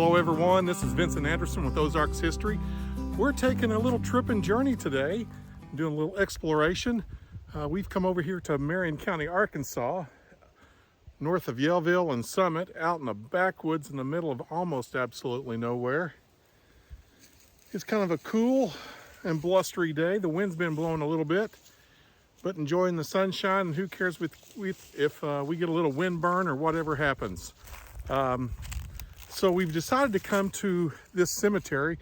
Hello everyone, this is Vincent Anderson with Ozarks History. We're taking a little trip and journey today, doing a little exploration. We've come over here to Marion County, Arkansas, north of Yellville and Summit, out in the backwoods in the middle of almost absolutely nowhere. It's kind of a cool and blustery day. The wind's been blowing a little bit, but enjoying the sunshine, and who cares if we get a little wind burn or whatever happens. So we've decided to come to this cemetery.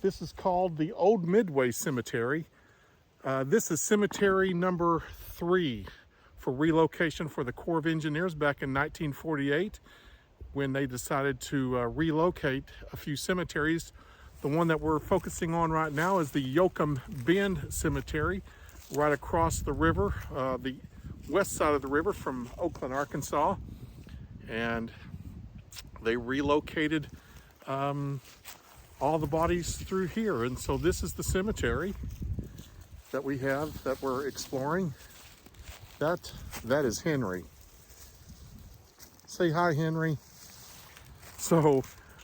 This is called the Old Midway Cemetery. This is cemetery number 3 for relocation for the Corps of Engineers back in 1948 when they decided to relocate a few cemeteries. The one that we're focusing on right now is the Yoakum Bend Cemetery, right across the river, the west side of the river from Oakland, Arkansas. And they relocated all the bodies through here. And so this is the cemetery that we have that we're exploring. That is Henry. Say hi, Henry. So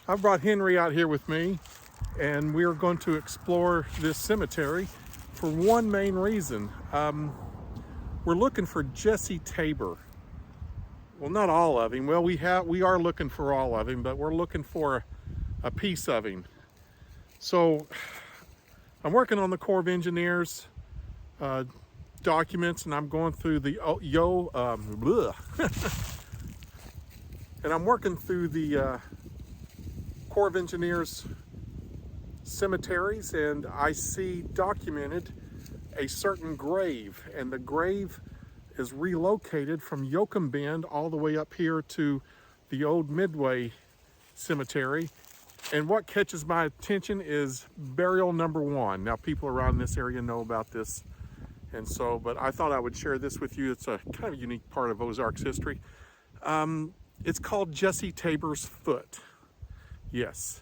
I brought Henry out here with me, and we're going to explore this cemetery for one main reason. We're looking for Jesse Tabor. Well, not all of him. Well, we are looking for all of him, but we're looking for a piece of him. So I'm working on the Corps of Engineers documents, and I'm going through the and I'm working through the Corps of Engineers cemeteries, and I see documented a certain grave, and the grave is relocated from Yoakum Bend all the way up here to the Old Midway Cemetery. And what catches my attention is burial number 1. Now, people around this area know about this, and so, but I thought I would share this with you. It's a kind of unique part of Ozarks history. It's called Jesse Tabor's Foot. Yes,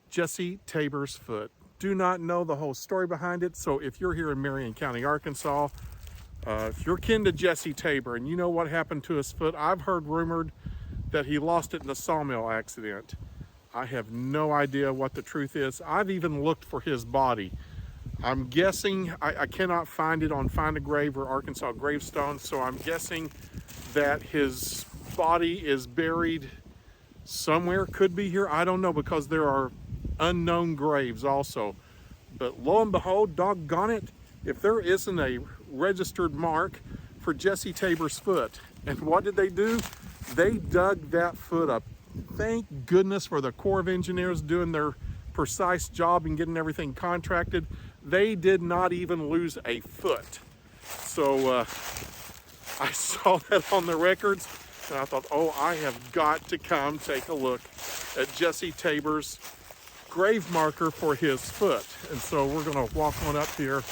Jesse Tabor's Foot. Do not know the whole story behind it, so if you're here in Marion County, Arkansas, if you're kin to Jesse Tabor and you know what happened to his foot, I've heard rumored that he lost it in a sawmill accident. I have no idea what the truth is. I've even looked for his body. I'm guessing, I cannot find it on Find a Grave or Arkansas Gravestone, so I'm guessing that his body is buried somewhere. Could be here, I don't know, because there are unknown graves also. But lo and behold, doggone it, if there isn't a registered mark for Jesse Tabor's foot. And what did they do? They dug that foot up. Thank goodness for the Corps of Engineers doing their precise job and getting everything contracted. They did not even lose a foot. So I saw that on the records, and I thought, oh, I have got to come take a look at Jesse Tabor's grave marker for his foot. And so we're going to walk on up here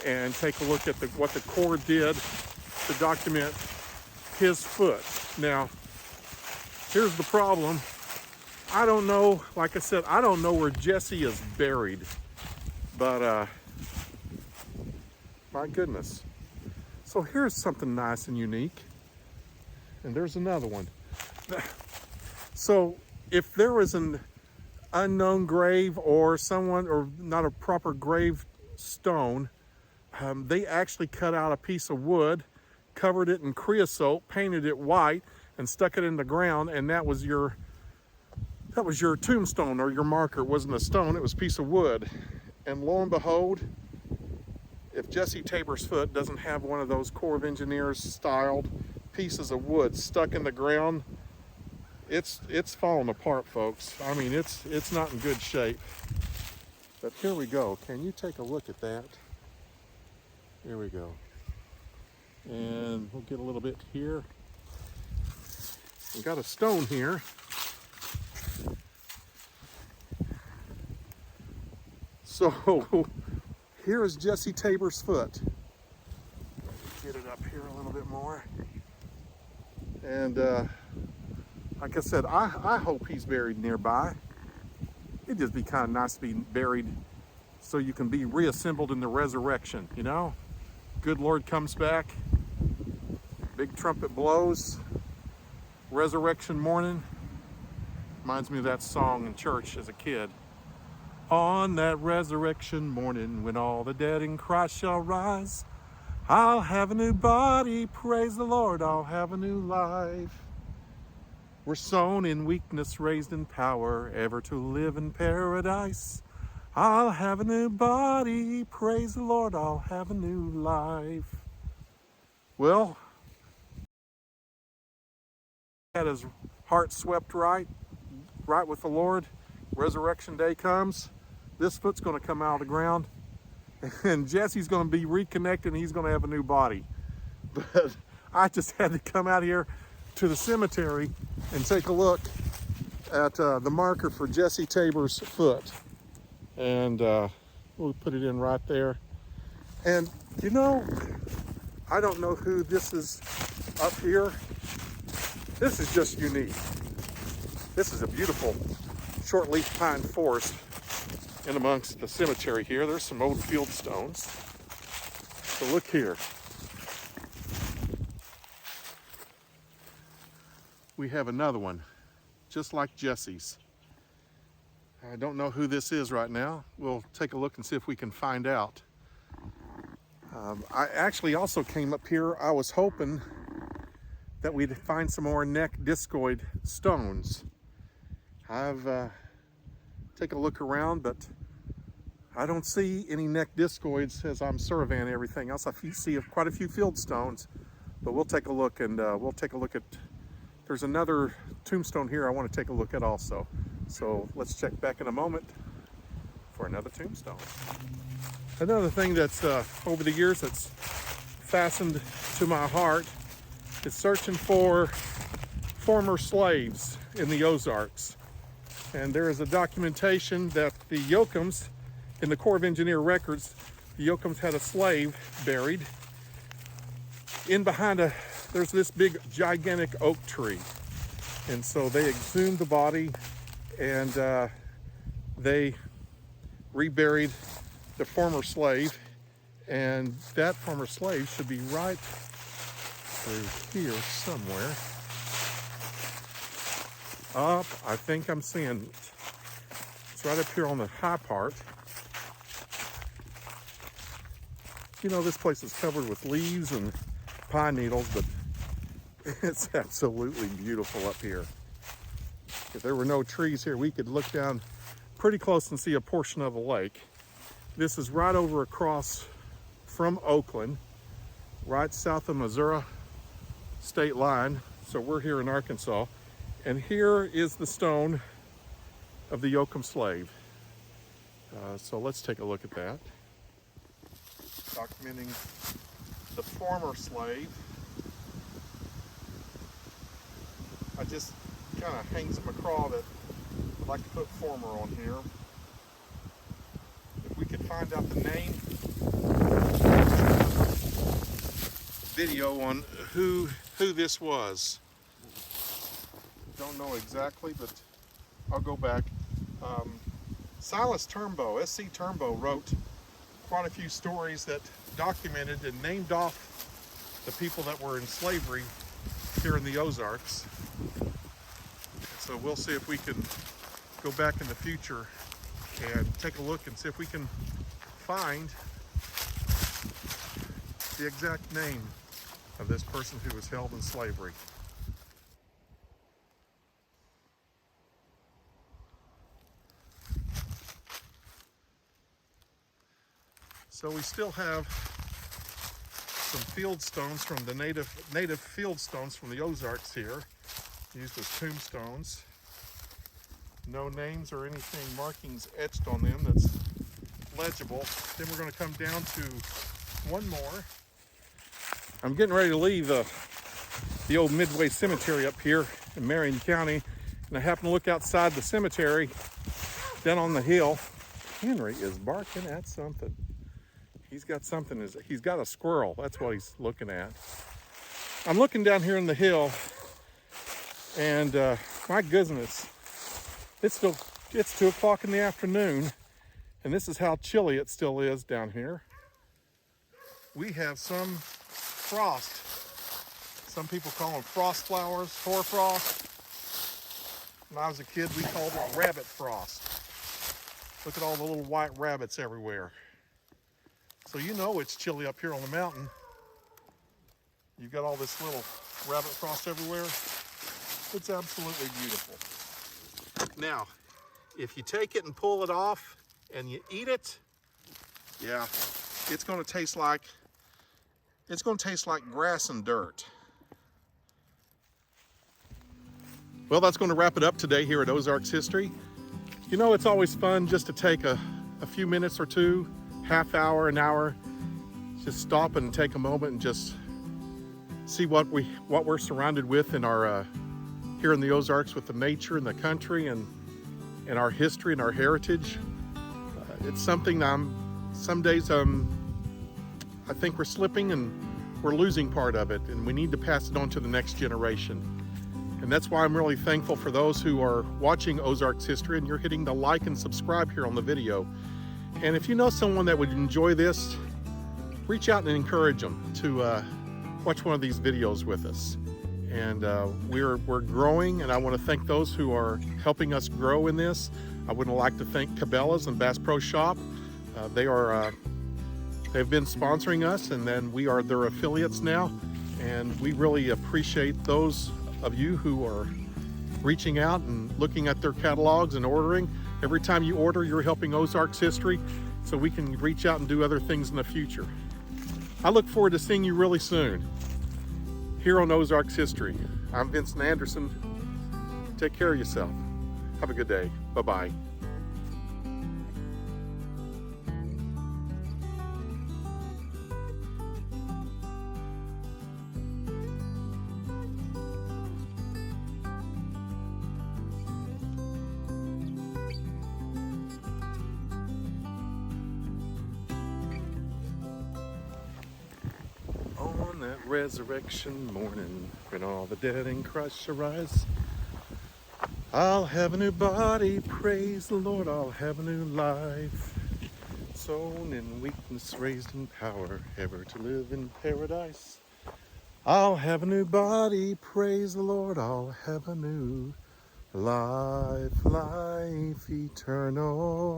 and take a look at what the Corps did to document his foot. Now, here's the problem. I don't know, like I said, I don't know where Jesse is buried, but my goodness. So here's something nice and unique, and there's another one. So if there was an unknown grave or someone, or not a proper grave stone, they actually cut out a piece of wood, covered it in creosote, painted it white, and stuck it in the ground, and that was your tombstone or your marker. It wasn't a stone, it was a piece of wood. And lo and behold, if Jesse Tabor's foot doesn't have one of those Corps of Engineers styled pieces of wood stuck in the ground, it's falling apart, folks. I mean, it's not in good shape. But here we go. Can you take a look at that? Here we go. And we'll get a little bit here. We got a stone here. So here is Jesse Tabor's foot. Get it up here a little bit more. And like I said, I hope he's buried nearby. It'd just be kind of nice to be buried so you can be reassembled in the resurrection, you know? Good Lord comes back, big trumpet blows, resurrection morning. Reminds me of that song in church as a kid. On that resurrection morning, when all the dead in Christ shall rise, I'll have a new body, praise the Lord, I'll have a new life. We're sown in weakness, raised in power, ever to live in paradise. I'll have a new body, praise the Lord, I'll have a new life. Well, had his heart swept right with the Lord. Resurrection day comes. This foot's going to come out of the ground, and Jesse's going to be reconnected, and he's going to have a new body. But I just had to come out here to the cemetery and take a look at the marker for Jesse Tabor's foot. And we'll put it in right there. And you know, I don't know who this is up here. This is just unique. This is a beautiful short-leaf pine forest in amongst the cemetery here. There's some old field stones. So look here. We have another one, just like Jesse's. I don't know who this is right now. We'll take a look and see if we can find out. I actually also came up here, I was hoping that we'd find some more neck discoid stones. I've taken a look around, but I don't see any neck discoids as I'm surveying everything else. I see quite a few field stones, but we'll take a look, and we'll take a look at, there's another tombstone here I want to take a look at also. So let's check back in a moment for another tombstone. Another thing that's over the years that's fastened to my heart is searching for former slaves in the Ozarks. And there is a documentation that the Yoakums, in the Corps of Engineer records, the Yoakums had a slave buried in behind there's this big gigantic oak tree. And so they exhumed the body and they reburied the former slave, and that former slave should be right through here somewhere. Up, I think I'm seeing it. It's right up here on the high part. You know, this place is covered with leaves and pine needles, but it's absolutely beautiful up here. If there were no trees here, we could look down pretty close and see a portion of the lake. This is right over across from Oakland, right south of Missouri state line. So we're here in Arkansas. And here is the stone of the Yoakum slave. So let's take a look at that. Documenting the former slave. I just kind of hang some across that I'd like to put former on here. If we could find out the name, video on who this was. Don't know exactly, but I'll go back. Silas Turnbow, S.C. Turnbow, wrote quite a few stories that documented and named off the people that were in slavery here in the Ozarks. So we'll see if we can go back in the future and take a look and see if we can find the exact name of this person who was held in slavery. So we still have some field stones from the native field stones from the Ozarks here, used as tombstones. No names or anything, markings etched on them that's legible. Then we're going to come down to one more. I'm getting ready to leave the old Midway Cemetery up here in Marion County, and I happen to look outside the cemetery down on the hill. Henry is barking at something. He's got something, he's got a squirrel. That's what he's looking at. I'm looking down here in the hill, and my goodness, it's 2 o'clock in the afternoon, and this is how chilly it still is down here. We have some frost. Some people call them frost flowers, hoarfrost. When I was a kid, we called it rabbit frost. Look at all the little white rabbits everywhere. So you know it's chilly up here on the mountain. You've got all this little rabbit frost everywhere. It's absolutely beautiful. Now, if you take it and pull it off and you eat it, yeah, it's going to taste like grass and dirt. Well, that's going to wrap it up today here at Ozarks History. You know, it's always fun just to take a few minutes or two, half hour, an hour, just stop and take a moment and just see what we're surrounded with in our here in the Ozarks, with the nature and the country and our history and our heritage. It's something some days I think we're slipping and we're losing part of it, and we need to pass it on to the next generation. And that's why I'm really thankful for those who are watching Ozarks History and you're hitting the like and subscribe here on the video. And if you know someone that would enjoy this, reach out and encourage them to watch one of these videos with us. And we're growing, and I want to thank those who are helping us grow in this. I would like to thank Cabela's and Bass Pro Shop. They've been sponsoring us, and then we are their affiliates now. And we really appreciate those of you who are reaching out and looking at their catalogs and ordering. Every time you order, you're helping Ozarks History, so we can reach out and do other things in the future. I look forward to seeing you really soon here on Ozarks History. I'm Vincent Anderson. Take care of yourself. Have a good day. Bye-bye. On that resurrection morning, when all the dead in Christ shall rise, I'll have a new body, praise the Lord, I'll have a new life. Sown in weakness, raised in power, ever to live in paradise. I'll have a new body, praise the Lord, I'll have a new life, life eternal.